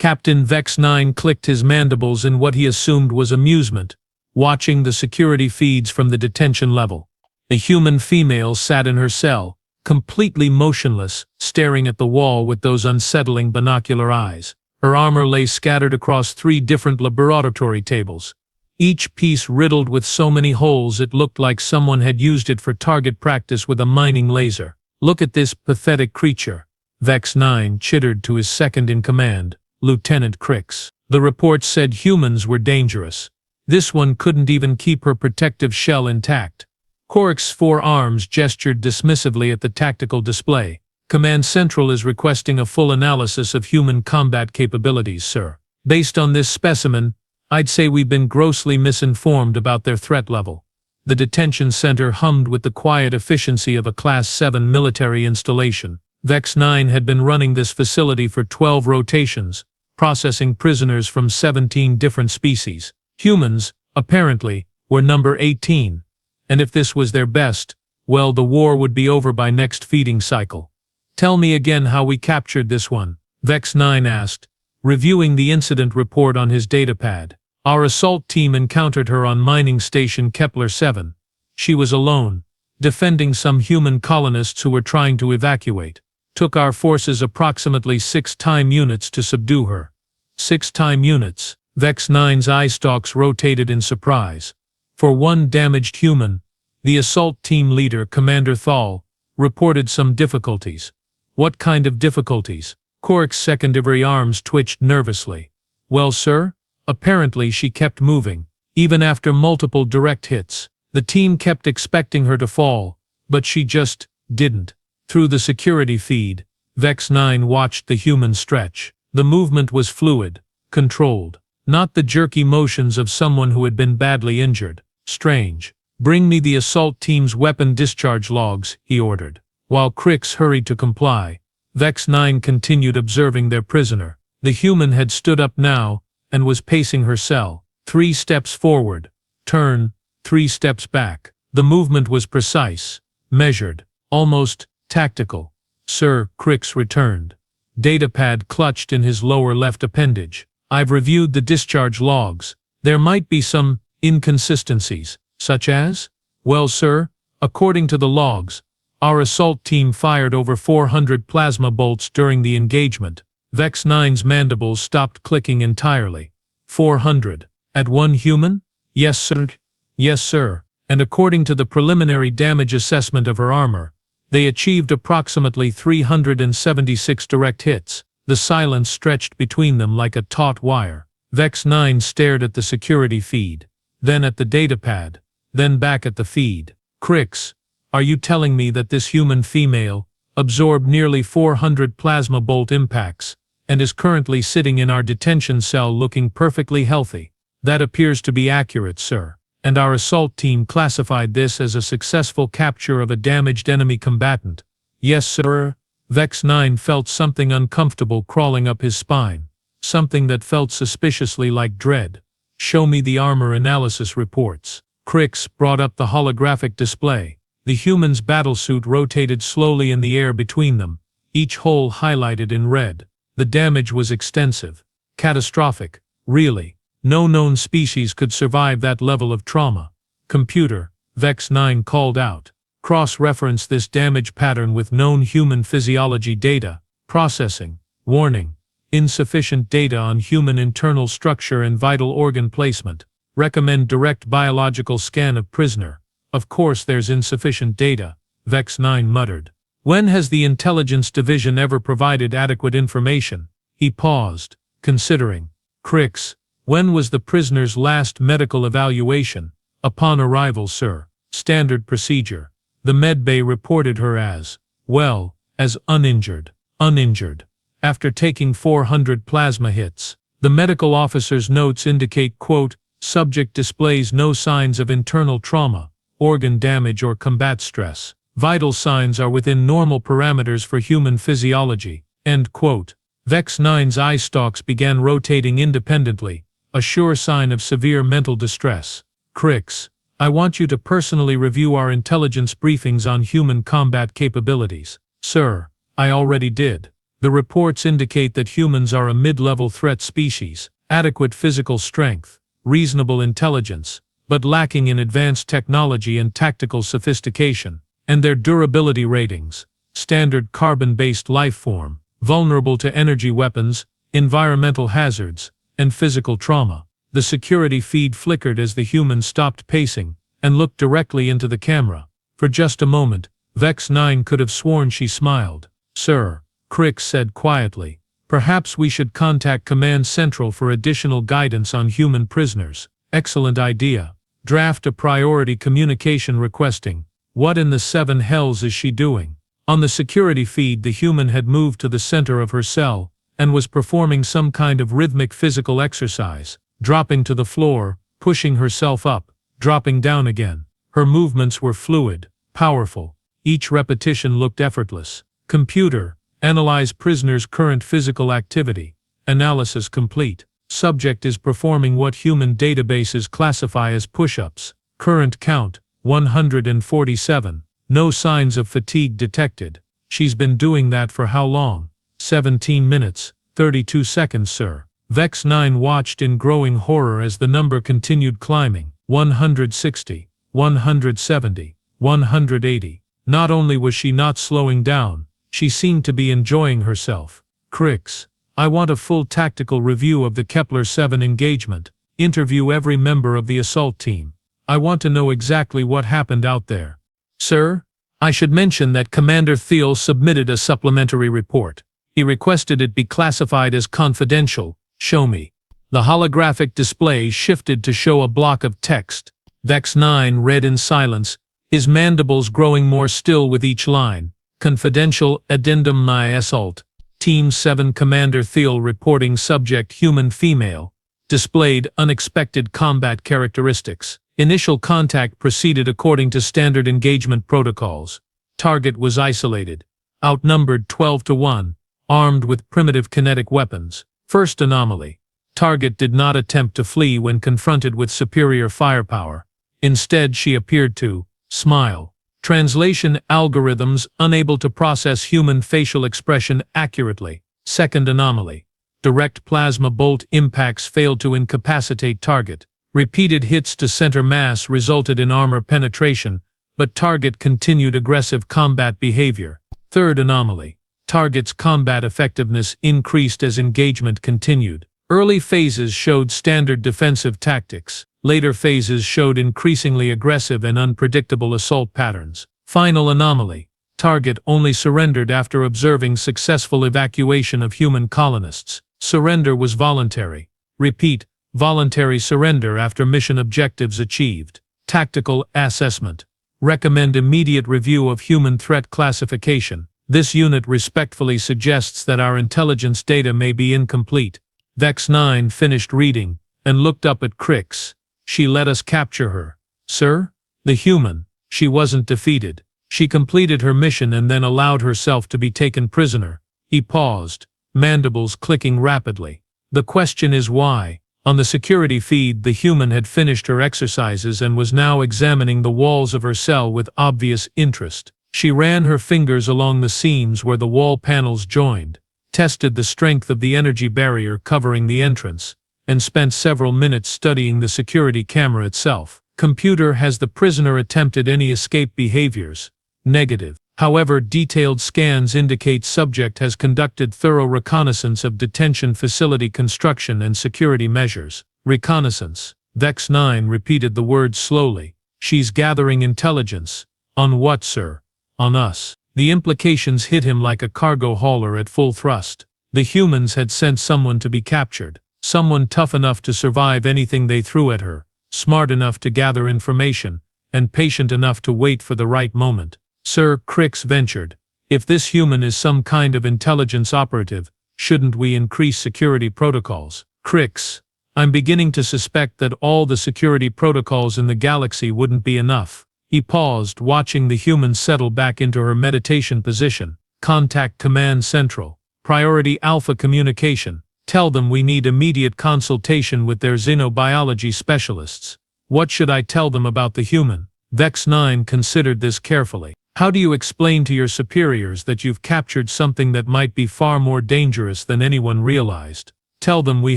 Captain Vex-Nine clicked his mandibles in what he assumed was amusement, watching the security feeds from the detention level. A human female sat in her cell, completely motionless, staring at the wall with those unsettling binocular eyes. Her armor lay scattered across 3 different laboratory tables, each piece riddled with so many holes it looked like someone had used it for target practice with a mining laser. "Look at this pathetic creature," Vex-Nine chittered to his second-in-command, Lieutenant Crix. "The reports said humans were dangerous. This one couldn't even keep her protective shell intact." Corix's 4 arms gestured dismissively at the tactical display. "Command Central is requesting a full analysis of human combat capabilities, sir. Based on this specimen, I'd say we've been grossly misinformed about their threat level." The detention center hummed with the quiet efficiency of a Class 7 military installation. Vex-Nine had been running this facility for 12 rotations, processing prisoners from 17 different species. Humans, apparently, were number 18. And if this was their best, well, the war would be over by next feeding cycle. "Tell me again how we captured this one," Vex-Nine asked, reviewing the incident report on his datapad. "Our assault team encountered her on mining station Kepler 7. She was alone, defending some human colonists who were trying to evacuate. Took our forces approximately 6 time units to subdue her." 6 time units. Vex-Nine's eye stalks rotated in surprise. For 1 damaged human, the assault team leader, Commander Thal, reported some difficulties. "What kind of difficulties?" Corix's secondary arms twitched nervously. "Well, sir, apparently she kept moving, even after multiple direct hits. The team kept expecting her to fall, but she just didn't." Through the security feed, Vex-Nine watched the human stretch. The movement was fluid, controlled, not the jerky motions of someone who had been badly injured. "Strange. Bring me the assault team's weapon discharge logs," he ordered. While Crix hurried to comply, Vex-Nine continued observing their prisoner. The human had stood up now and was pacing her cell. 3 steps forward, turn, 3 steps back. The movement was precise, measured, almost tactical. "Sir," Crix returned, datapad clutched in his lower left appendage. "I've reviewed the discharge logs. There might be some inconsistencies." "Such as?" "Well, sir, according to the logs, our assault team fired over 400 plasma bolts during the engagement." Vex-Nine's mandibles stopped clicking entirely. 400. At 1 human? "Yes, sir." "Yes, sir. And according to the preliminary damage assessment of her armor, they achieved approximately 376 direct hits." The silence stretched between them like a taut wire. Vex-Nine stared at the security feed, then at the datapad, then back at the feed. "Crix, are you telling me that this human female absorbed nearly 400 plasma bolt impacts and is currently sitting in our detention cell looking perfectly healthy?" "That appears to be accurate, sir. And our assault team classified this as a successful capture of a damaged enemy combatant." "Yes, sir." Vex-Nine felt something uncomfortable crawling up his spine, something that felt suspiciously like dread. "Show me the armor analysis reports." Crix brought up the holographic display. The human's battlesuit rotated slowly in the air between them, each hole highlighted in red. The damage was extensive. Catastrophic, really. No known species could survive that level of trauma. "Computer," Vex-Nine called out, "cross-reference this damage pattern with known human physiology data." "Processing." "Warning. Insufficient data on human internal structure and vital organ placement. Recommend direct biological scan of prisoner." "Of course there's insufficient data," Vex-Nine muttered. "When has the intelligence division ever provided adequate information?" He paused, considering. "Crix, when was the prisoner's last medical evaluation?" "Upon arrival, sir. Standard procedure." The medbay reported her as, well, as uninjured. Uninjured. After taking 400 plasma hits. The medical officer's notes indicate, quote, "Subject displays no signs of internal trauma, organ damage or combat stress. Vital signs are within normal parameters for human physiology." End quote. Vex-Nine's eye stalks began rotating independently, a sure sign of severe mental distress. "Crix, I want you to personally review our intelligence briefings on human combat capabilities." "Sir, I already did." The reports indicate that humans are a mid-level threat species, adequate physical strength, reasonable intelligence, but lacking in advanced technology and tactical sophistication, and their durability ratings, standard carbon-based life form, vulnerable to energy weapons, environmental hazards, and physical trauma. The security feed flickered as the human stopped pacing and looked directly into the camera. For just a moment, Vex-Nine could have sworn she smiled. "Sir," Crix said quietly, "perhaps we should contact Command Central for additional guidance on human prisoners." "Excellent idea. Draft a priority communication requesting, 'What in the seven hells is she doing?'" On the security feed, the human had moved to the center of her cell and was performing some kind of rhythmic physical exercise, dropping to the floor, pushing herself up, dropping down again. Her movements were fluid, powerful. Each repetition looked effortless. "Computer, analyze prisoner's current physical activity. Analysis complete. Subject is performing what human databases classify as push-ups. Current count, 147. No signs of fatigue detected. She's been doing that for how long?" 17 minutes, 32 seconds, sir." Vex-Nine watched in growing horror as the number continued climbing. 160, 170, 180. Not only was she not slowing down, she seemed to be enjoying herself. "Crix, I want a full tactical review of the Kepler-7 engagement. Interview every member of the assault team. I want to know exactly what happened out there." "Sir, I should mention that Commander Thiel submitted a supplementary report. He requested it be classified as confidential. Show me." The holographic display shifted to show a block of text. Vex-Nine read in silence, his mandibles growing more still with each line. "Confidential addendum Maya Assault. Team 7 Commander Thiel reporting subject human female. Displayed unexpected combat characteristics. Initial contact proceeded according to standard engagement protocols. Target was isolated. Outnumbered 12 to 1. Armed with primitive kinetic weapons. First anomaly. Target did not attempt to flee when confronted with superior firepower. Instead, she appeared to smile. Translation algorithms unable to process human facial expression accurately. Second anomaly. Direct plasma bolt impacts failed to incapacitate target. Repeated hits to center mass resulted in armor penetration, but target continued aggressive combat behavior. Third anomaly. Target's combat effectiveness increased as engagement continued. Early phases showed standard defensive tactics. Later phases showed increasingly aggressive and unpredictable assault patterns. Final anomaly. Target only surrendered after observing successful evacuation of human colonists. Surrender was voluntary. Repeat, voluntary surrender after mission objectives achieved. Tactical assessment. Recommend immediate review of human threat classification. This unit respectfully suggests that our intelligence data may be incomplete. Vex-Nine finished reading and looked up at Crix. "She let us capture her." "Sir?" "The human. She wasn't defeated. She completed her mission and then allowed herself to be taken prisoner." He paused, mandibles clicking rapidly. "The question is why?" On the security feed, the human had finished her exercises and was now examining the walls of her cell with obvious interest. She ran her fingers along the seams where the wall panels joined, tested the strength of the energy barrier covering the entrance, and spent several minutes studying the security camera itself. "Computer, has the prisoner attempted any escape behaviors?" "Negative. However, detailed scans indicate subject has conducted thorough reconnaissance of detention facility construction and security measures." "Reconnaissance." Vex-Nine repeated the words slowly. "She's gathering intelligence." "On what, sir?" "On us." The implications hit him like a cargo hauler at full thrust. The humans had sent someone to be captured. Someone tough enough to survive anything they threw at her, smart enough to gather information, and patient enough to wait for the right moment. "Sir," Crix ventured, "if this human is some kind of intelligence operative, shouldn't we increase security protocols?" "Crix, I'm beginning to suspect that all the security protocols in the galaxy wouldn't be enough." He paused, watching the human settle back into her meditation position. "Contact Command Central. Priority Alpha communication. Tell them we need immediate consultation with their xenobiology specialists." "What should I tell them about the human?" Vex-Nine considered this carefully. How do you explain to your superiors that you've captured something that might be far more dangerous than anyone realized? Tell them we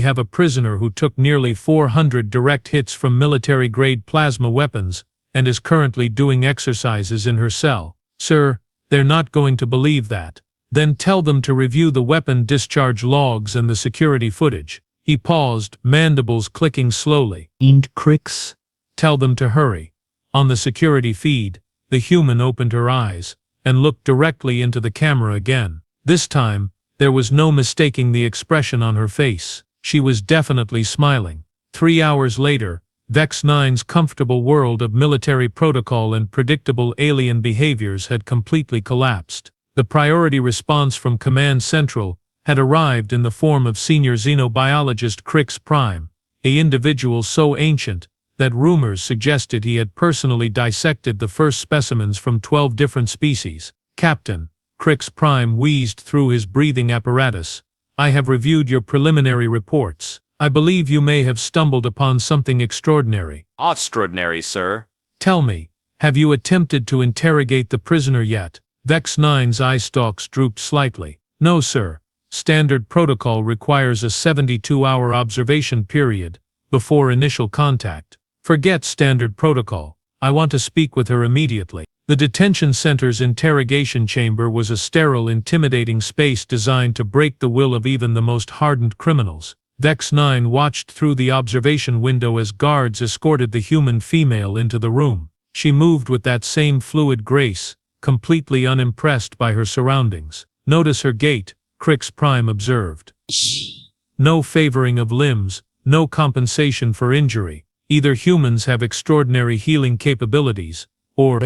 have a prisoner who took nearly 400 direct hits from military-grade plasma weapons and is currently doing exercises in her cell. Sir, they're not going to believe that. Then tell them to review the weapon discharge logs and the security footage. He paused, mandibles clicking slowly. Crix? Tell them to hurry. On the security feed, the human opened her eyes and looked directly into the camera again. This time, there was no mistaking the expression on her face. She was definitely smiling. 3 hours later, Vex-Nine's comfortable world of military protocol and predictable alien behaviors had completely collapsed. The priority response from Command Central had arrived in the form of senior xenobiologist Crix Prime, an individual so ancient that rumors suggested he had personally dissected the first specimens from 12 different species. Captain, Crix Prime wheezed through his breathing apparatus, I have reviewed your preliminary reports. I believe you may have stumbled upon something extraordinary. Extraordinary, sir. Tell me, have you attempted to interrogate the prisoner yet? Vex-Nine's eye stalks drooped slightly. No, sir. Standard protocol requires a 72-hour observation period before initial contact. Forget standard protocol. I want to speak with her immediately. The detention center's interrogation chamber was a sterile, intimidating space designed to break the will of even the most hardened criminals. Vex-Nine watched through the observation window as guards escorted the human female into the room. She moved with that same fluid grace, completely unimpressed by her surroundings. Notice her gait, Crix Prime observed. No favoring of limbs, no compensation for injury. Either humans have extraordinary healing capabilities, or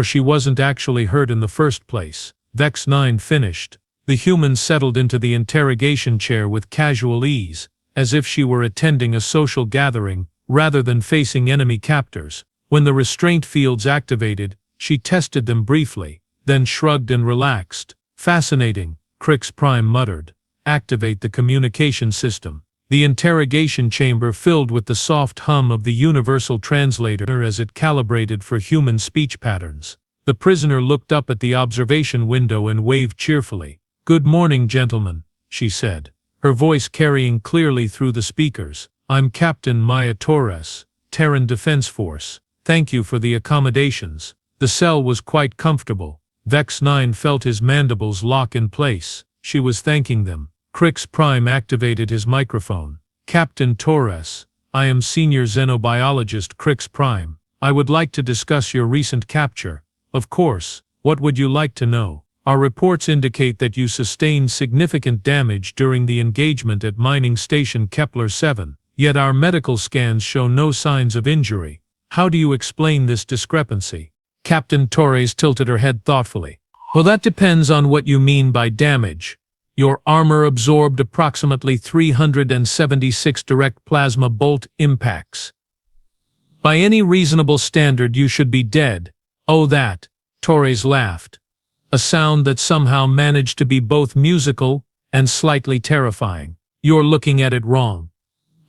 she wasn't actually hurt in the first place. Vex-Nine finished. The human settled into the interrogation chair with casual ease, as if she were attending a social gathering rather than facing enemy captors. When the restraint fields activated, she tested them briefly, then shrugged and relaxed. Fascinating, Crix Prime muttered. Activate the communication system. The interrogation chamber filled with the soft hum of the universal translator as it calibrated for human speech patterns. The prisoner looked up at the observation window and waved cheerfully. Good morning, gentlemen, she said, her voice carrying clearly through the speakers. I'm Captain Maya Torres, Terran Defense Force. Thank you for the accommodations. The cell was quite comfortable. Vex-Nine felt his mandibles lock in place. She was thanking them. Crix Prime activated his microphone. Captain Torres, I am Senior Xenobiologist Crix Prime. I would like to discuss your recent capture. Of course, what would you like to know? Our reports indicate that you sustained significant damage during the engagement at Mining Station Kepler-7, yet our medical scans show no signs of injury. How do you explain this discrepancy? Captain Torres tilted her head thoughtfully. Well, that depends on what you mean by damage. Your armor absorbed approximately 376 direct plasma bolt impacts. By any reasonable standard, you should be dead. Oh, that. Torres laughed. A sound that somehow managed to be both musical and slightly terrifying. You're looking at it wrong.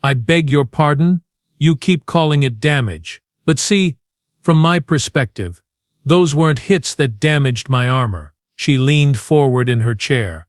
I beg your pardon? You keep calling it damage. But see, from my perspective, those weren't hits that damaged my armor. She leaned forward in her chair,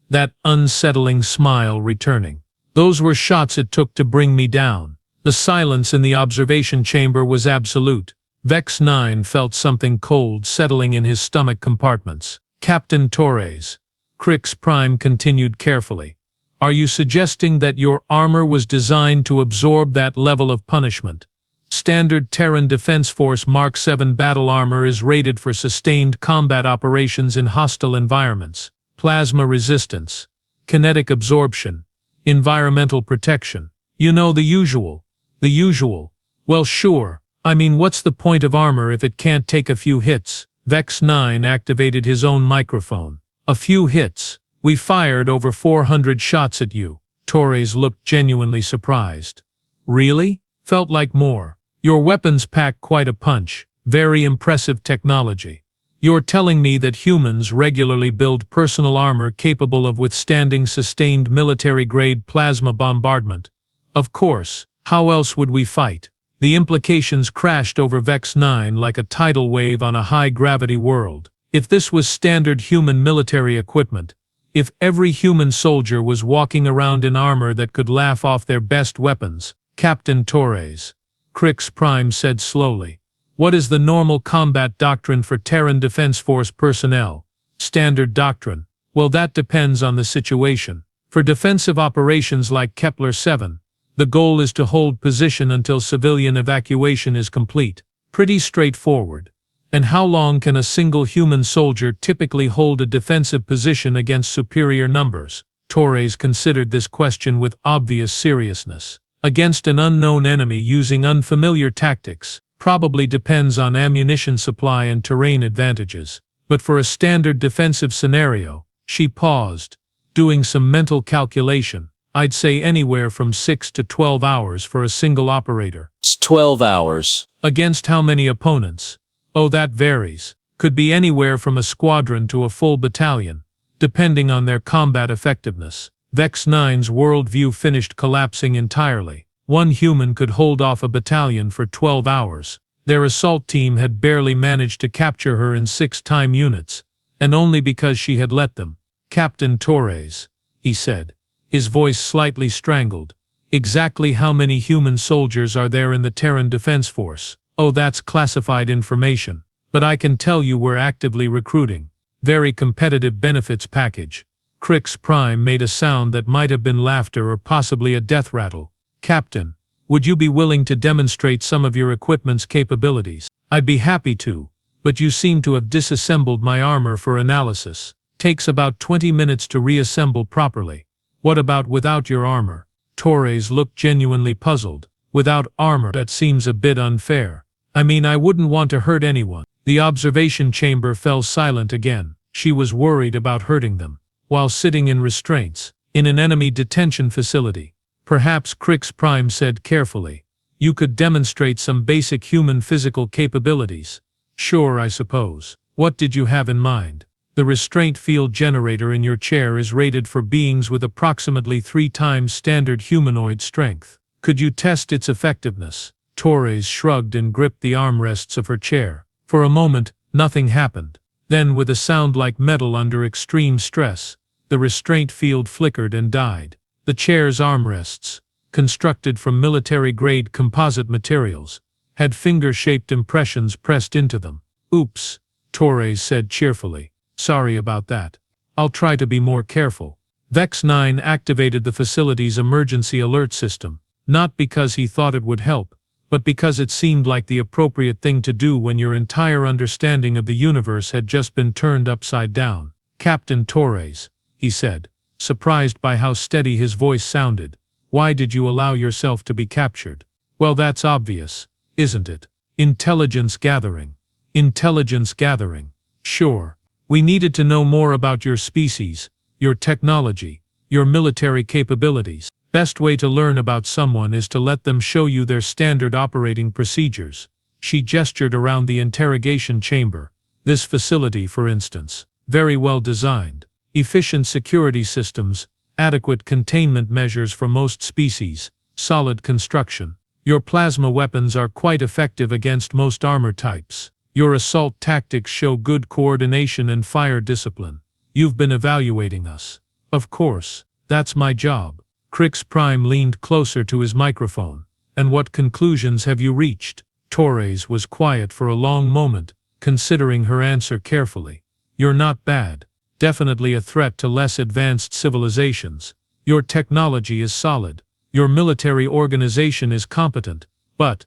that unsettling smile returning. Those were shots it took to bring me down. The silence in the observation chamber was absolute. Vex-Nine felt something cold settling in his stomach compartments. Captain Torres, Crix Prime continued carefully, are you suggesting that your armor was designed to absorb that level of punishment? Standard Terran Defense Force Mark 7 battle armor is rated for sustained combat operations in hostile environments. Plasma resistance, kinetic absorption, environmental protection. You know, the usual. The usual. Well, sure. I mean, what's the point of armor if it can't take a few hits? Vex-Nine activated his own microphone. A few hits. We fired over 400 shots at you. Torres looked genuinely surprised. Really? Felt like more. Your weapons pack quite a punch. Very impressive technology. You're telling me that humans regularly build personal armor capable of withstanding sustained military-grade plasma bombardment. Of course, how else would we fight? The implications crashed over Vex-Nine like a tidal wave on a high-gravity world. If this was standard human military equipment, if every human soldier was walking around in armor that could laugh off their best weapons, Captain Torres, Crix Prime said slowly, what is the normal combat doctrine for Terran Defense Force personnel? Standard doctrine. Well, that depends on the situation. For defensive operations like Kepler-7, the goal is to hold position until civilian evacuation is complete. Pretty straightforward. And how long can a single human soldier typically hold a defensive position against superior numbers? Torres considered this question with obvious seriousness. Against an unknown enemy using unfamiliar tactics, probably depends on ammunition supply and terrain advantages. But for a standard defensive scenario, she paused, doing some mental calculation. I'd say anywhere from 6 to 12 hours for a single operator. It's 12 hours. Against how many opponents? Oh, that varies. Could be anywhere from a squadron to a full battalion, depending on their combat effectiveness. Vex-Nine's worldview finished collapsing entirely. One human could hold off a battalion for 12 hours. Their assault team had barely managed to capture her in 6 time units, and only because she had let them. Captain Torres, he said, his voice slightly strangled. Exactly how many human soldiers are there in the Terran Defense Force? Oh, that's classified information. But I can tell you we're actively recruiting. Very competitive benefits package. Crix Prime made a sound that might have been laughter or possibly a death rattle. Captain, would you be willing to demonstrate some of your equipment's capabilities? I'd be happy to, but you seem to have disassembled my armor for analysis. Takes about 20 minutes to reassemble properly. What about without your armor? Torres looked genuinely puzzled. Without armor, that seems a bit unfair. I mean, I wouldn't want to hurt anyone. The observation chamber fell silent again. She was worried about hurting them. While sitting in restraints, in an enemy detention facility. Perhaps Crix Prime said carefully, you could demonstrate some basic human physical capabilities. Sure, I suppose. What did you have in mind? The restraint field generator in your chair is rated for beings with approximately 3 times standard humanoid strength. Could you test its effectiveness? Torres shrugged and gripped the armrests of her chair. For a moment, nothing happened. Then, with a sound like metal under extreme stress, the restraint field flickered and died. The chair's armrests, constructed from military-grade composite materials, had finger-shaped impressions pressed into them. Oops, Torres said cheerfully. Sorry about that. I'll try to be more careful. Vex-Nine activated the facility's emergency alert system, not because he thought it would help, but because it seemed like the appropriate thing to do when your entire understanding of the universe had just been turned upside down. Captain Torres, he said, surprised by how steady his voice sounded. Why did you allow yourself to be captured? Well, that's obvious, isn't it? Intelligence gathering. Intelligence gathering. Sure. We needed to know more about your species, your technology, your military capabilities. Best way to learn about someone is to let them show you their standard operating procedures. She gestured around the interrogation chamber. This facility, for instance, very well designed. Efficient security systems, adequate containment measures for most species, solid construction. Your plasma weapons are quite effective against most armor types. Your assault tactics show good coordination and fire discipline. You've been evaluating us. Of course, that's my job. Crix Prime leaned closer to his microphone. And what conclusions have you reached? Torres was quiet for a long moment, considering her answer carefully. You're not bad. Definitely a threat to less advanced civilizations. Your technology is solid. Your military organization is competent. But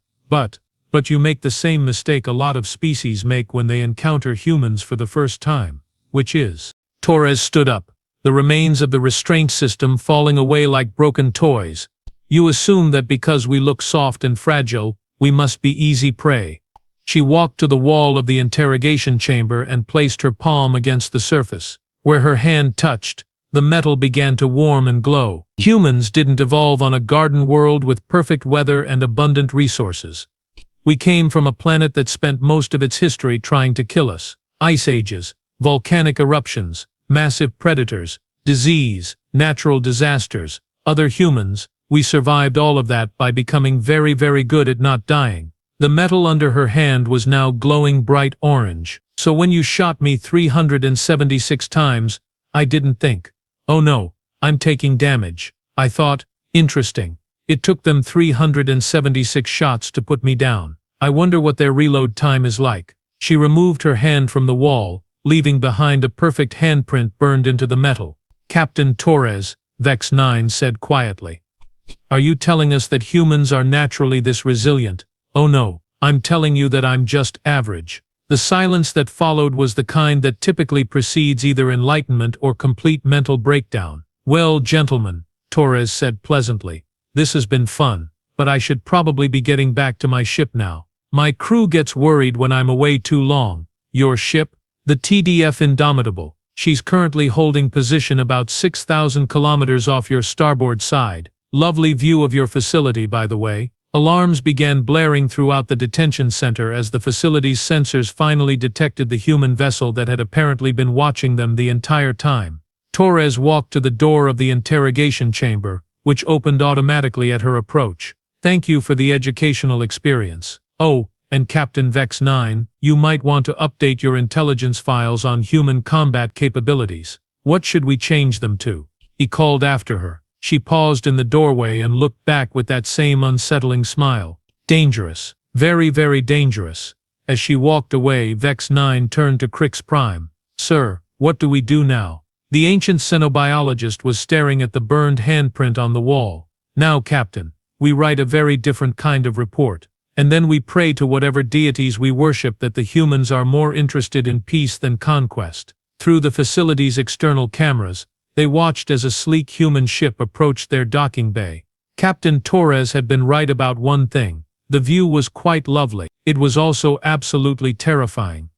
you make the same mistake a lot of species make when they encounter humans for the first time, which is. Torres stood up, the remains of the restraint system falling away like broken toys. You assume that because we look soft and fragile, we must be easy prey. She walked to the wall of the interrogation chamber and placed her palm against the surface. Where her hand touched, the metal began to warm and glow. Humans didn't evolve on a garden world with perfect weather and abundant resources. We came from a planet that spent most of its history trying to kill us. Ice ages, volcanic eruptions, massive predators, disease, natural disasters, other humans, We survived all of that by becoming very, very good at not dying. The metal under her hand was now glowing bright orange. So when you shot me 376 times, I didn't think, oh no, I'm taking damage. I thought, interesting. It took them 376 shots to put me down. I wonder what their reload time is like. She removed her hand from the wall, leaving behind a perfect handprint burned into the metal. Captain Torres, Vex-Nine said quietly. Are you telling us that humans are naturally this resilient? Oh no, I'm telling you that I'm just average. The silence that followed was the kind that typically precedes either enlightenment or complete mental breakdown. Well, gentlemen, Torres said pleasantly, this has been fun, but I should probably be getting back to my ship now. My crew gets worried when I'm away too long. Your ship? The TDF Indomitable. She's currently holding position about 6,000 kilometers off your starboard side. Lovely view of your facility, by the way. Alarms began blaring throughout the detention center as the facility's sensors finally detected the human vessel that had apparently been watching them the entire time. Torres walked to the door of the interrogation chamber, which opened automatically at her approach. Thank you for the educational experience. Oh, and Captain Vex-Nine, you might want to update your intelligence files on human combat capabilities. What should we change them to? He called after her. She paused in the doorway and looked back with that same unsettling smile. Dangerous. Very, very dangerous. As she walked away, Vex-Nine turned to Crix Prime. Sir, what do we do now? The ancient xenobiologist was staring at the burned handprint on the wall. Now, Captain, we write a very different kind of report. And then we pray to whatever deities we worship that the humans are more interested in peace than conquest. Through the facility's external cameras, they watched as a sleek human ship approached their docking bay. Captain Torres had been right about one thing. The view was quite lovely. It was also absolutely terrifying.